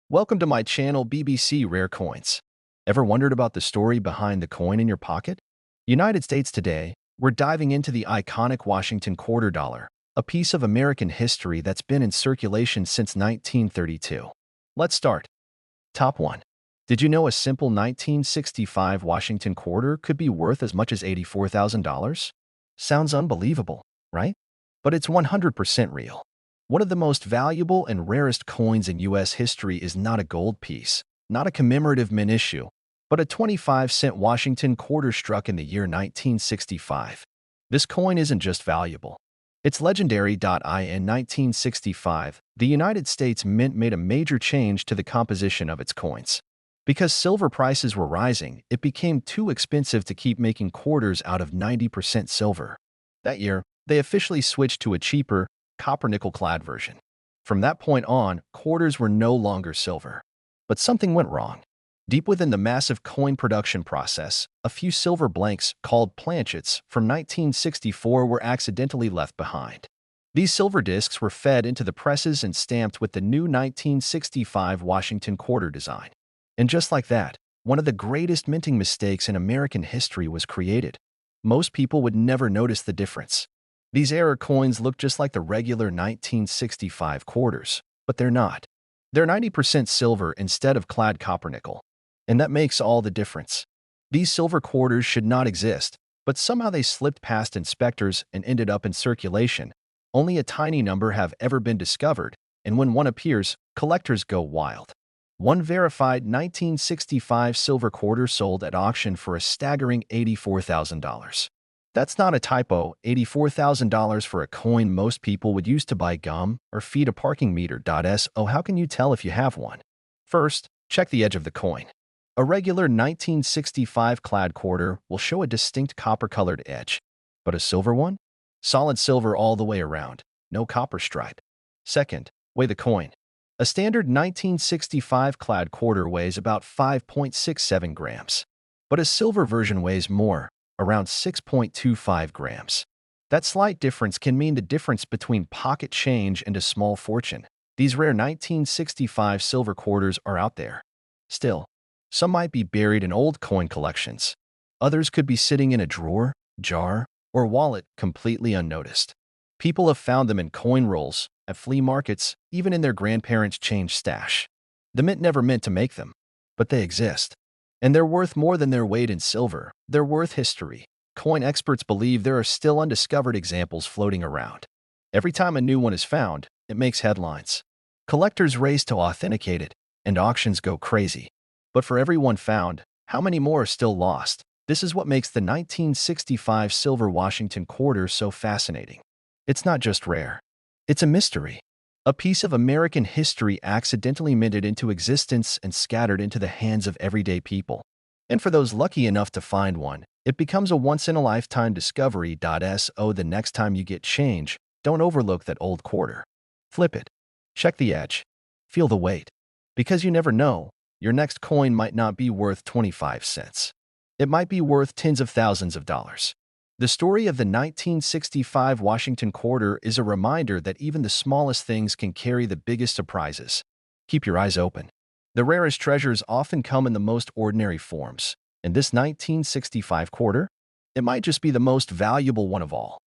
Welcome to my channel BBC Rare Coins. Ever wondered about the story behind the coin in your pocket? United States today, we're diving into the iconic Washington quarter dollar, a piece of American history that's been in circulation since 1932. Let's start. Top 1. Did you know a simple 1965 Washington quarter could be worth as much as $84,000? Sounds unbelievable, right? But it's 100% real. One of the most valuable and rarest coins in U.S. history is not a gold piece, not a commemorative mint issue, but a 25-cent Washington quarter struck in the year 1965. This coin isn't just valuable. It's legendary. In 1965, the United States Mint made a major change to the composition of its coins. Because silver prices were rising, it became too expensive to keep making quarters out of 90% silver. That year, they officially switched to a cheaper, copper-nickel-clad version. From that point on, quarters were no longer silver. But something went wrong. Deep within the massive coin production process, a few silver blanks, called planchets, from 1964 were accidentally left behind. These silver discs were fed into the presses and stamped with the new 1965 Washington quarter design. And just like that, one of the greatest minting mistakes in American history was created. Most people would never notice the difference. These error coins look just like the regular 1965 quarters, but they're not. They're 90% silver instead of clad copper-nickel. And that makes all the difference. These silver quarters should not exist, but somehow they slipped past inspectors and ended up in circulation. Only a tiny number have ever been discovered, and when one appears, collectors go wild. One verified 1965 silver quarter sold at auction for a staggering $84,000. That's not a typo. $84,000 for a coin most people would use to buy gum or feed a parking meter. So how can you tell if you have one? First, check the edge of the coin. A regular 1965 clad quarter will show a distinct copper-colored edge. But a silver one? Solid silver all the way around, no copper stripe. Second, weigh the coin. A standard 1965 clad quarter weighs about 5.67 grams. But a silver version weighs more, around 6.25 grams. That slight difference can mean the difference between pocket change and a small fortune. These rare 1965 silver quarters are out there. Still, some might be buried in old coin collections. Others could be sitting in a drawer, jar, or wallet completely unnoticed. People have found them in coin rolls, at flea markets, even in their grandparents' change stash. The mint never meant to make them, but they exist. And they're worth more than their weight in silver. They're worth history. Coin experts believe there are still undiscovered examples floating around. Every time a new one is found, it makes headlines. Collectors race to authenticate it, and auctions go crazy. But for every one found, how many more are still lost? This is what makes the 1965 silver Washington quarter so fascinating. It's not just rare. It's a mystery. A piece of American history accidentally minted into existence and scattered into the hands of everyday people. And for those lucky enough to find one, it becomes a once-in-a-lifetime discovery. So the next time you get change, don't overlook that old quarter. Flip it. Check the edge. Feel the weight. Because you never know, your next coin might not be worth 25 cents. It might be worth tens of thousands of dollars. The story of the 1965 Washington quarter is a reminder that even the smallest things can carry the biggest surprises. Keep your eyes open. The rarest treasures often come in the most ordinary forms, and this 1965 quarter, it might just be the most valuable one of all.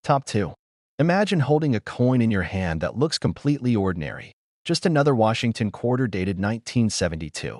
Top 2. Imagine holding a coin in your hand that looks completely ordinary, just another Washington quarter dated 1972.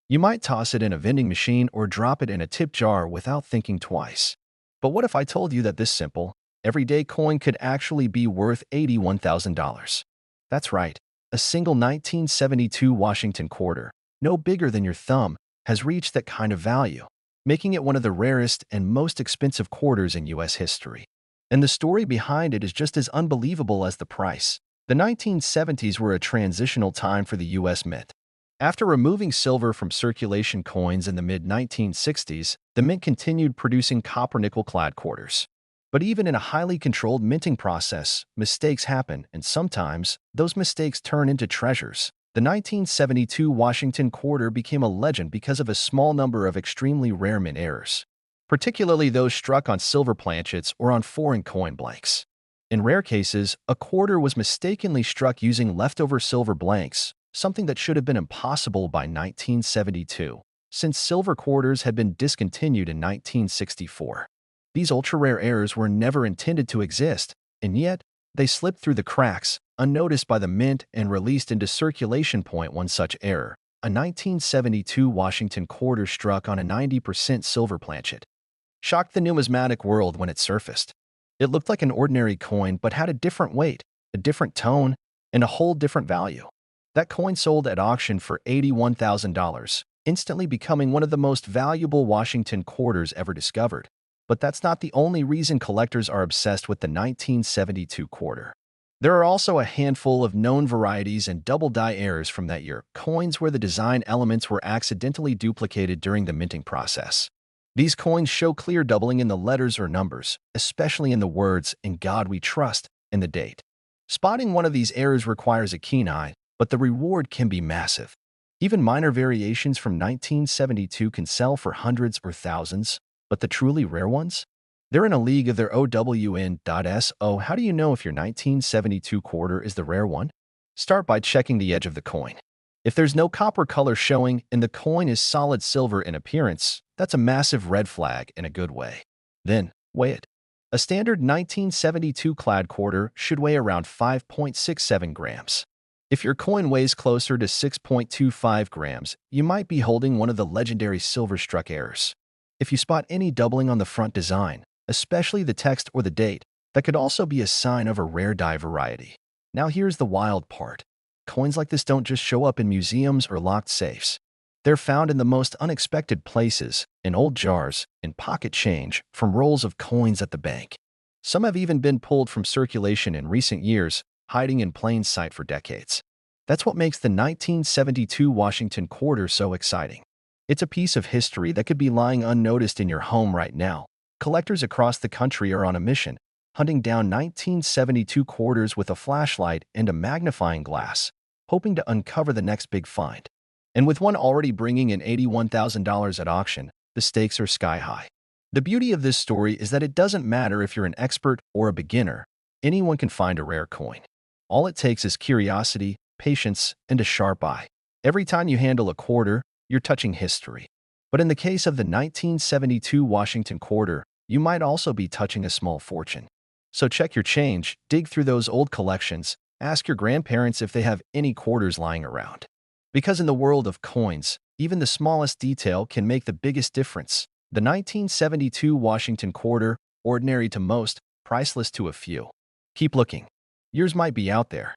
You might toss it in a vending machine or drop it in a tip jar without thinking twice. But what if I told you that this simple, everyday coin could actually be worth $81,000? That's right, a single 1972 Washington quarter, no bigger than your thumb, has reached that kind of value, making it one of the rarest and most expensive quarters in U.S. history. And the story behind it is just as unbelievable as the price. The 1970s were a transitional time for the U.S. Mint. After removing silver from circulation coins in the mid-1960s, the mint continued producing copper-nickel-clad quarters. But even in a highly controlled minting process, mistakes happen, and sometimes those mistakes turn into treasures. The 1972 Washington quarter became a legend because of a small number of extremely rare mint errors, particularly those struck on silver planchets or on foreign coin blanks. In rare cases, a quarter was mistakenly struck using leftover silver blanks, something that should have been impossible by 1972, since silver quarters had been discontinued in 1964. These ultra-rare errors were never intended to exist, and yet they slipped through the cracks, unnoticed by the mint, and released into circulation. One such error, a 1972 Washington quarter struck on a 90% silver planchet, shocked the numismatic world when it surfaced. It looked like an ordinary coin but had a different weight, a different tone, and a whole different value. That coin sold at auction for $81,000, instantly becoming one of the most valuable Washington quarters ever discovered. But that's not the only reason collectors are obsessed with the 1972 quarter. There are also a handful of known varieties and double-die errors from that year, coins where the design elements were accidentally duplicated during the minting process. These coins show clear doubling in the letters or numbers, especially in the words "In God We Trust" and the date. Spotting one of these errors requires a keen eye, but the reward can be massive. Even minor variations from 1972 can sell for hundreds or thousands, but the truly rare ones? They're in a league of their own. How do you know if your 1972 quarter is the rare one? Start by checking the edge of the coin. If there's no copper color showing and the coin is solid silver in appearance, that's a massive red flag in a good way. Then, weigh it. A standard 1972 clad quarter should weigh around 5.67 grams. If your coin weighs closer to 6.25 grams, you might be holding one of the legendary silver-struck errors. If you spot any doubling on the front design, especially the text or the date, that could also be a sign of a rare die variety. Now here's the wild part. Coins like this don't just show up in museums or locked safes. They're found in the most unexpected places, in old jars, in pocket change, from rolls of coins at the bank. Some have even been pulled from circulation in recent years, hiding in plain sight for decades. That's what makes the 1972 Washington quarter so exciting. It's a piece of history that could be lying unnoticed in your home right now. Collectors across the country are on a mission, hunting down 1972 quarters with a flashlight and a magnifying glass, hoping to uncover the next big find. And with one already bringing in $81,000 at auction, the stakes are sky high. The beauty of this story is that it doesn't matter if you're an expert or a beginner. Anyone can find a rare coin. All it takes is curiosity, patience, and a sharp eye. Every time you handle a quarter, you're touching history. But in the case of the 1972 Washington quarter, you might also be touching a small fortune. So check your change, dig through those old collections, ask your grandparents if they have any quarters lying around. Because in the world of coins, even the smallest detail can make the biggest difference. The 1972 Washington quarter, ordinary to most, priceless to a few. Keep looking. Yours might be out there.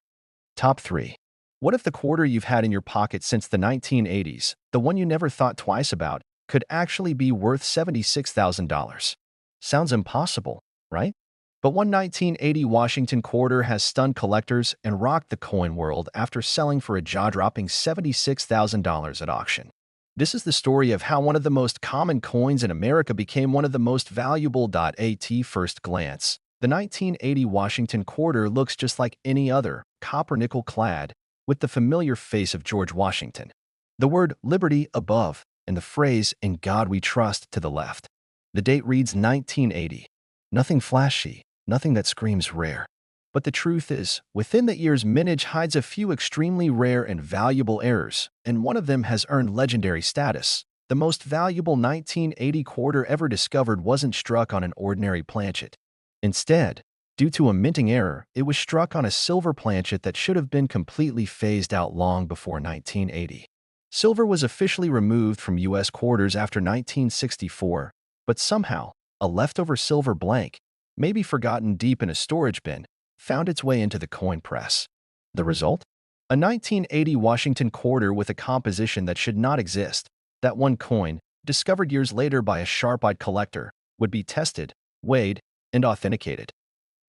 Top 3. What if the quarter you've had in your pocket since the 1980s, the one you never thought twice about, could actually be worth $76,000? Sounds impossible, right? But one 1980 Washington quarter has stunned collectors and rocked the coin world after selling for a jaw-dropping $76,000 at auction. This is the story of how one of the most common coins in America became one of the most valuable. At first glance, the 1980 Washington quarter looks just like any other, copper-nickel clad, with the familiar face of George Washington. The word "Liberty" above, and the phrase "In God We Trust" to the left. The date reads 1980. Nothing flashy, nothing that screams rare. But the truth is, within the year's mintage hides a few extremely rare and valuable errors, and one of them has earned legendary status. The most valuable 1980 quarter ever discovered wasn't struck on an ordinary planchet. Instead, due to a minting error, it was struck on a silver planchet that should have been completely phased out long before 1980. Silver was officially removed from U.S. quarters after 1964, but somehow, a leftover silver blank, maybe forgotten deep in a storage bin, found its way into the coin press. The result? A 1980 Washington quarter with a composition that should not exist. That one coin, discovered years later by a sharp-eyed collector, would be tested, weighed, and authenticated,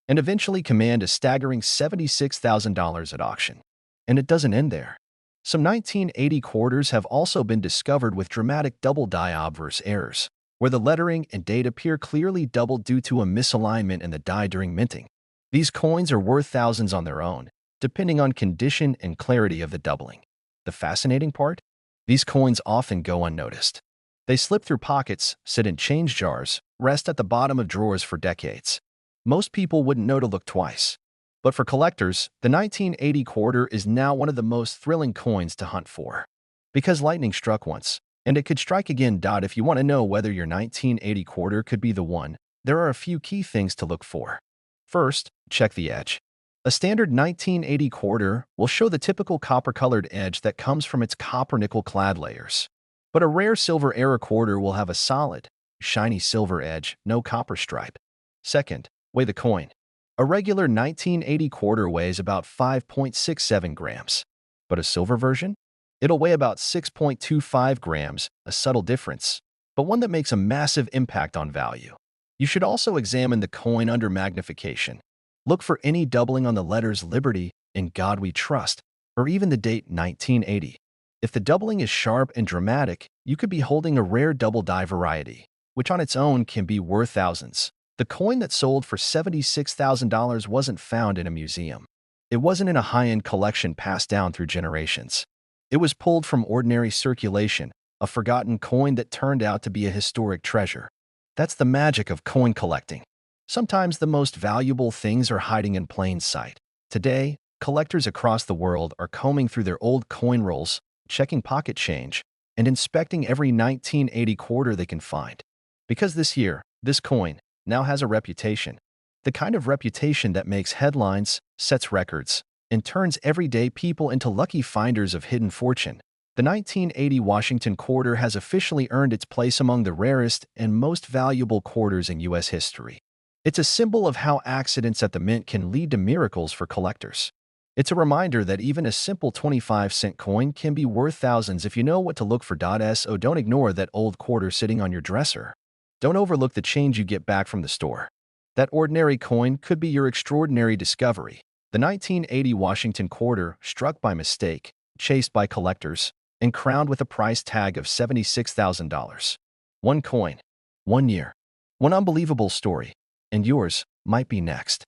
and eventually command a staggering $76,000 at auction. And it doesn't end there. Some 1980 quarters have also been discovered with dramatic double-die obverse errors, where the lettering and date appear clearly doubled due to a misalignment in the die during minting. These coins are worth thousands on their own, depending on condition and clarity of the doubling. The fascinating part? These coins often go unnoticed. They slip through pockets, sit in change jars, rest at the bottom of drawers for decades. Most people wouldn't know to look twice. But for collectors, the 1980 quarter is now one of the most thrilling coins to hunt for. Because lightning struck once, and it could strike again. If you want to know whether your 1980 quarter could be the one, there are a few key things to look for. First, check the edge. A standard 1980 quarter will show the typical copper-colored edge that comes from its copper-nickel clad layers. But a rare silver era quarter will have a solid, shiny silver edge, no copper stripe. Second, weigh the coin. A regular 1980 quarter weighs about 5.67 grams. But a silver version? It'll weigh about 6.25 grams, a subtle difference, but one that makes a massive impact on value. You should also examine the coin under magnification. Look for any doubling on the letters Liberty, In God We Trust, or even the date 1980. If the doubling is sharp and dramatic, you could be holding a rare double die variety, which on its own can be worth thousands. The coin that sold for $76,000 wasn't found in a museum. It wasn't in a high-end collection passed down through generations. It was pulled from ordinary circulation, a forgotten coin that turned out to be a historic treasure. That's the magic of coin collecting. Sometimes the most valuable things are hiding in plain sight. Today, collectors across the world are combing through their old coin rolls, checking pocket change, and inspecting every 1980 quarter they can find. Because this year, this coin now has a reputation. The kind of reputation that makes headlines, sets records, and turns everyday people into lucky finders of hidden fortune. The 1980 Washington quarter has officially earned its place among the rarest and most valuable quarters in U.S. history. It's a symbol of how accidents at the mint can lead to miracles for collectors. It's a reminder that even a simple 25-cent coin can be worth thousands if you know what to look for. So don't ignore that old quarter sitting on your dresser. Don't overlook the change you get back from the store. That ordinary coin could be your extraordinary discovery. The 1980 Washington quarter, struck by mistake, chased by collectors, and crowned with a price tag of $76,000. One coin, 1 year, one unbelievable story, and yours might be next.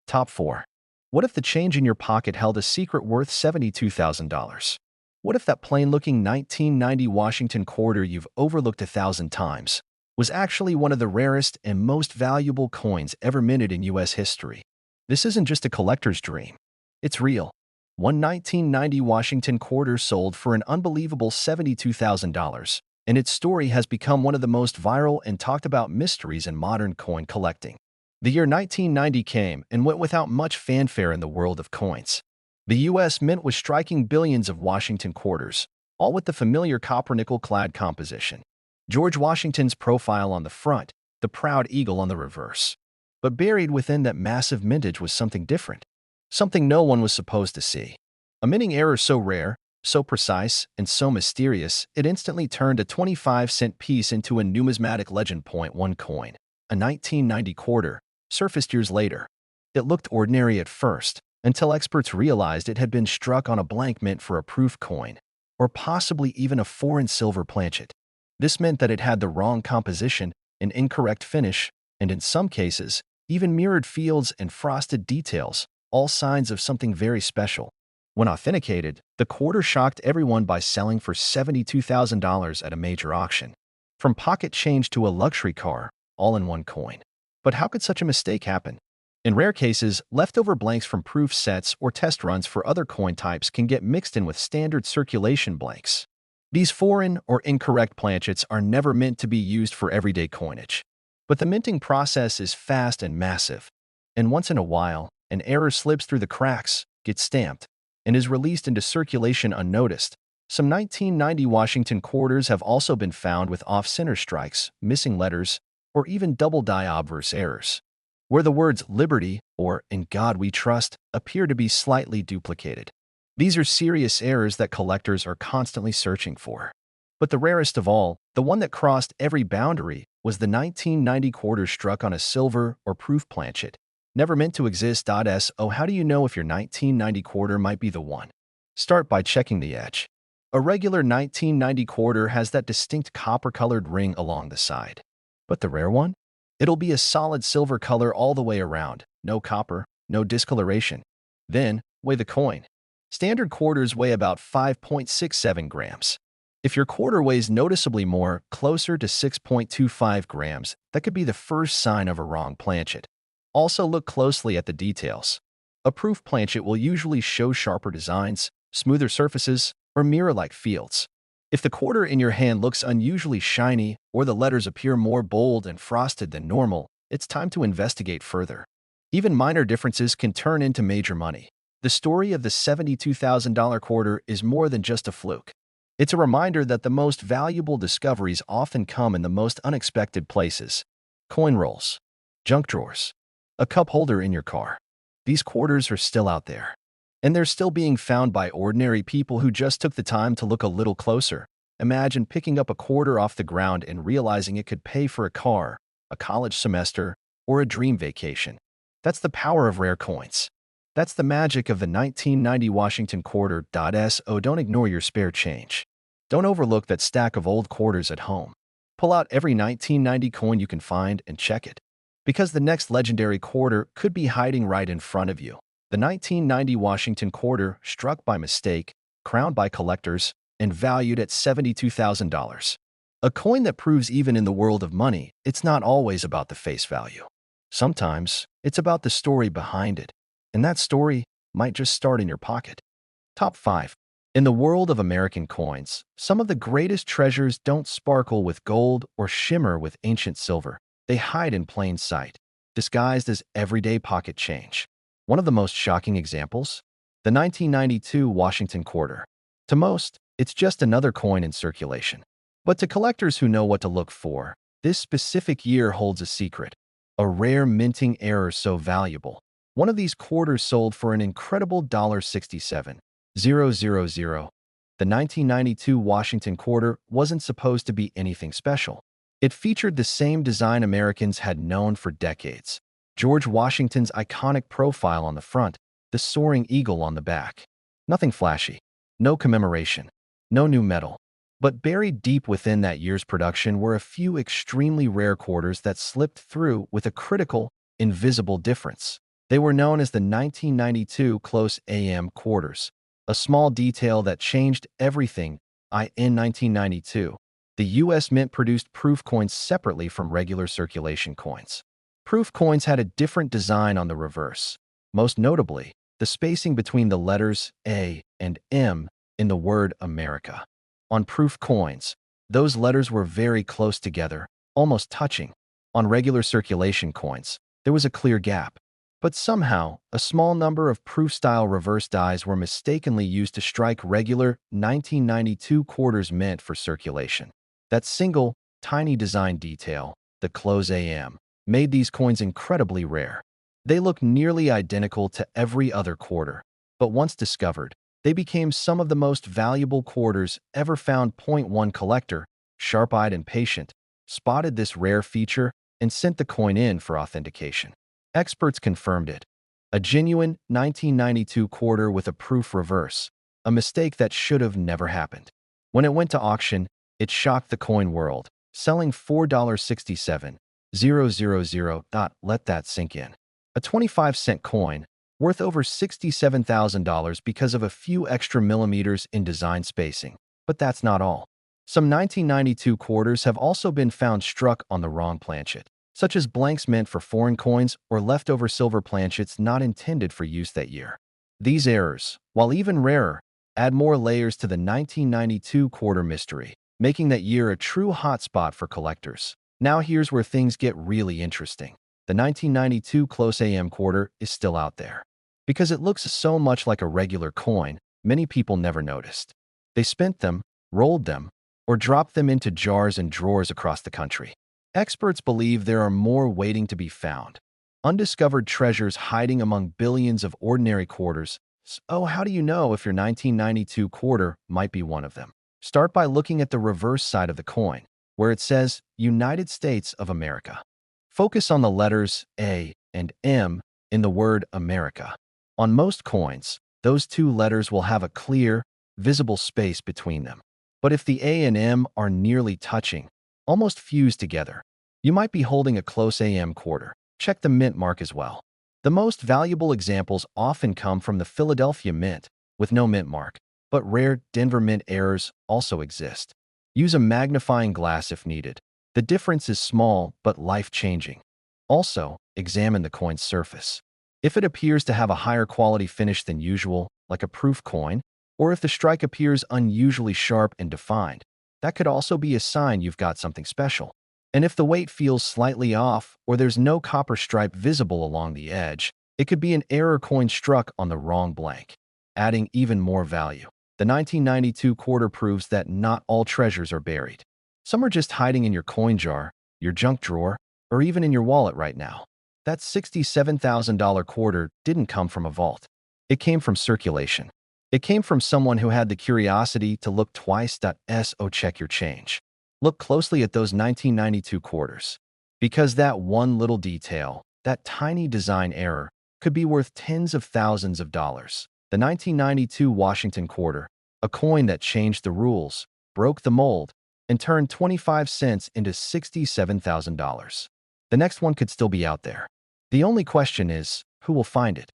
Top 4. What if the change in your pocket held a secret worth $72,000? What if that plain-looking 1990 Washington quarter you've overlooked 1,000 times was actually one of the rarest and most valuable coins ever minted in U.S. history? This isn't just a collector's dream. It's real. One 1990 Washington quarter sold for an unbelievable $72,000, and its story has become one of the most viral and talked about mysteries in modern coin collecting. The year 1990 came and went without much fanfare in the world of coins. The U.S. Mint was striking billions of Washington quarters, all with the familiar copper-nickel-clad composition. George Washington's profile on the front, the proud eagle on the reverse. But buried within that massive mintage was something different, something no one was supposed to see. A minting error so rare, so precise, and so mysterious, it instantly turned a 25-cent piece into a numismatic legend. One coin, a 1990 quarter, surfaced years later. It looked ordinary at first, until experts realized it had been struck on a blank mint for a proof coin, or possibly even a foreign silver planchet. This meant that it had the wrong composition, an incorrect finish, and in some cases, even mirrored fields and frosted details, all signs of something very special. When authenticated, the quarter shocked everyone by selling for $72,000 at a major auction. From pocket change to a luxury car, all in one coin. But how could such a mistake happen? In rare cases, leftover blanks from proof sets or test runs for other coin types can get mixed in with standard circulation blanks. These foreign or incorrect planchets are never meant to be used for everyday coinage. But the minting process is fast and massive, and once in a while, an error slips through the cracks, gets stamped, and is released into circulation unnoticed. Some 1990 Washington quarters have also been found with off-center strikes, missing letters, or even double die obverse errors, where the words Liberty or In God We Trust appear to be slightly duplicated. These are serious errors that collectors are constantly searching for. But the rarest of all, the one that crossed every boundary, was the 1990 quarter struck on a silver or proof planchet, never meant to exist. So how do you know if your 1990 quarter might be the one? Start by checking the edge. A regular 1990 quarter has that distinct copper-colored ring along the side. But the rare one? It'll be a solid silver color all the way around, no copper, no discoloration. Then, weigh the coin. Standard quarters weigh about 5.67 grams. If your quarter weighs noticeably more, closer to 6.25 grams, that could be the first sign of a wrong planchet. Also look closely at the details. A proof planchet will usually show sharper designs, smoother surfaces, or mirror-like fields. If the quarter in your hand looks unusually shiny or the letters appear more bold and frosted than normal, it's time to investigate further. Even minor differences can turn into major money. The story of the $72,000 quarter is more than just a fluke. It's a reminder that the most valuable discoveries often come in the most unexpected places. Coin rolls, junk drawers, a cup holder in your car. These quarters are still out there. And they're still being found by ordinary people who just took the time to look a little closer. Imagine picking up a quarter off the ground and realizing it could pay for a car, a college semester, or a dream vacation. That's the power of rare coins. That's the magic of the 1990 Washington quarter. So don't ignore your spare change. Don't overlook that stack of old quarters at home. Pull out every 1990 coin you can find and check it. Because the next legendary quarter could be hiding right in front of you. The 1990 Washington quarter, struck by mistake, crowned by collectors, and valued at $72,000. A coin that proves even in the world of money, it's not always about the face value. Sometimes, it's about the story behind it. And that story might just start in your pocket. Top 5. In the world of American coins, some of the greatest treasures don't sparkle with gold or shimmer with ancient silver. They hide in plain sight, disguised as everyday pocket change. One of the most shocking examples? The 1992 Washington quarter. To most, it's just another coin in circulation. But to collectors who know what to look for, this specific year holds a secret. A rare minting error so valuable. One of these quarters sold for an incredible $67,000. The 1992 Washington quarter wasn't supposed to be anything special. It featured the same design Americans had known for decades. George Washington's iconic profile on the front, the soaring eagle on the back. Nothing flashy, no commemoration, no new metal. But buried deep within that year's production were a few extremely rare quarters that slipped through with a critical, invisible difference. They were known as the 1992 Close AM quarters, a small detail that changed everything. In 1992, the U.S. Mint produced proof coins separately from regular circulation coins. Proof coins had a different design on the reverse. Most notably, the spacing between the letters A and M in the word America. On proof coins, those letters were very close together, almost touching. On regular circulation coins, there was a clear gap. But somehow, a small number of proof-style reverse dies were mistakenly used to strike regular 1992 quarters meant for circulation. That single, tiny design detail, the close AM, made these coins incredibly rare. They look nearly identical to every other quarter, but once discovered, they became some of the most valuable quarters ever found. One collector, sharp-eyed and patient, spotted this rare feature and sent the coin in for authentication. Experts confirmed it. A genuine 1992 quarter with a proof reverse, a mistake that should have never happened. When it went to auction, it shocked the coin world, selling $4.67. Let that sink in. A 25-cent coin, worth over $67,000 because of a few extra millimeters in design spacing. But that's not all. Some 1992 quarters have also been found struck on the wrong planchet, such as blanks meant for foreign coins or leftover silver planchets not intended for use that year. These errors, while even rarer, add more layers to the 1992 quarter mystery, making that year a true hotspot for collectors. Now here's where things get really interesting. The 1992 Close AM quarter is still out there. Because it looks so much like a regular coin, many people never noticed. They spent them, rolled them, or dropped them into jars and drawers across the country. Experts believe there are more waiting to be found. Undiscovered treasures hiding among billions of ordinary quarters. So how do you know if your 1992 quarter might be one of them? Start by looking at the reverse side of the coin, where it says United States of America. Focus on the letters A and M in the word America. On most coins, those two letters will have a clear, visible space between them. But if the A and M are nearly touching, almost fused together, you might be holding a Close AM quarter. Check the mint mark as well. The most valuable examples often come from the Philadelphia Mint, with no mint mark, but rare Denver Mint errors also exist. Use a magnifying glass if needed. The difference is small but life-changing. Also, examine the coin's surface. If it appears to have a higher quality finish than usual, like a proof coin, or if the strike appears unusually sharp and defined, that could also be a sign you've got something special. And if the weight feels slightly off or there's no copper stripe visible along the edge, it could be an error coin struck on the wrong blank, adding even more value. The 1992 quarter proves that not all treasures are buried. Some are just hiding in your coin jar, your junk drawer, or even in your wallet right now. That $67,000 quarter didn't come from a vault. It came from circulation. It came from someone who had the curiosity to look twice. So check your change. Look closely at those 1992 quarters. Because that one little detail, that tiny design error, could be worth tens of thousands of dollars. The 1992 Washington quarter, a coin that changed the rules, broke the mold, and turned 25 cents into $67,000. The next one could still be out there. The only question is, who will find it?